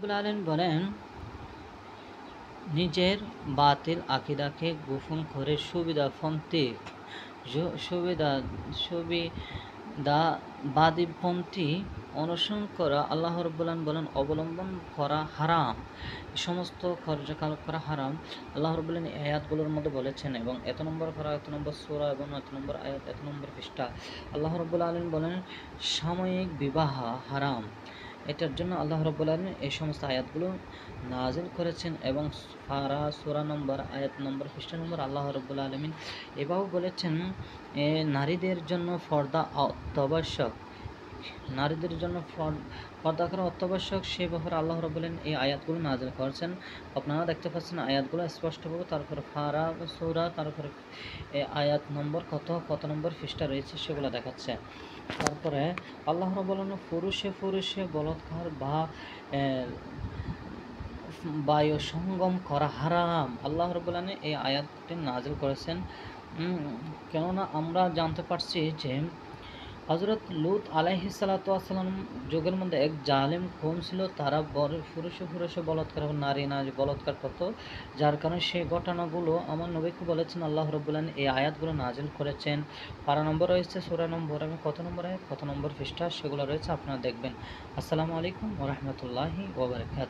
রাব্বুল আলামিন বলেন, নিজের বাতিল আকীদাকে গোপন করে সুবিধাবাদীপন্থী অনুসরণ করা আল্লাহ রাব্বুল আলামিন বলেন অবলম্বন করা হারাম। এই সমস্ত কার্যকলাপ করা হারাম। আল্লাহ রাব্বুল আলামিন এই আয়াতগুলোর মধ্যে বলেছেন এবং এত নম্বর পারা, এত নম্বর সূরা এবং এত নম্বর আয়াত, এত নম্বর পৃষ্ঠা আল্লাহ রাব্বুল আলামিন বলেন সাময়িক বিবাহ হারাম। এটার জন্য আল্লাহ রাব্বুল আলামিন এই সমস্ত আয়াতগুলো নাযিল করেছেন এবং সূরা নম্বর, আয়াত নম্বর, পৃষ্ঠা নম্বর আল্লাহ রাব্বুল আলামিন এভাবেও বলেছেন নারীদের জন্য পর্দা অত্যাবশ্যক। নারীদের জন্য পর্দা করা অত্যাবশ্যক, সে ব্যাপারে আল্লাহ রাব্বুল আলামিন এই আয়াতগুলো নাযিল করেছেন। আপনারা দেখতে পাচ্ছেন আয়াতগুলো স্পষ্টভাবে, তারপরে সূরা, তারপরে আয়াত নম্বর কত নম্বর পৃষ্ঠা রয়েছে সেগুলো দেখাচ্ছে। তারপরে আল্লাহ রাব্বুল আলামিন পুরুষে বলাৎকার বা বায়ু সঙ্গম করা হারাম। আল্লাহ রাব্বুল আলামিন এই আয়াতটি নাযিল করেছেন। কেননা আমরা জানতে পারছি যে হযরত লূত আলাইহিস সালাতু ওয়াস সালাম যুগের মধ্যে এক জালেম কওম ছিল, তারা পুরুষে বলাৎকার এবং নারী বলাৎকার করত। যার কারণে সেই ঘটনাগুলো আমার নবীকে বলেছেন আল্লাহ রাব্বুল আলামিন এই আয়াতগুলো নাযিল করেছেন। পারা নম্বর রয়েছে, সূরা নম্বর এবং কত নম্বর আয়াত, কত নম্বর পৃষ্ঠা সেগুলো রয়েছে, আপনারা দেখবেন। আসসালামু আলাইকুম ওয়া রাহমাতুল্লাহি ওয়া বারাকাতুহু।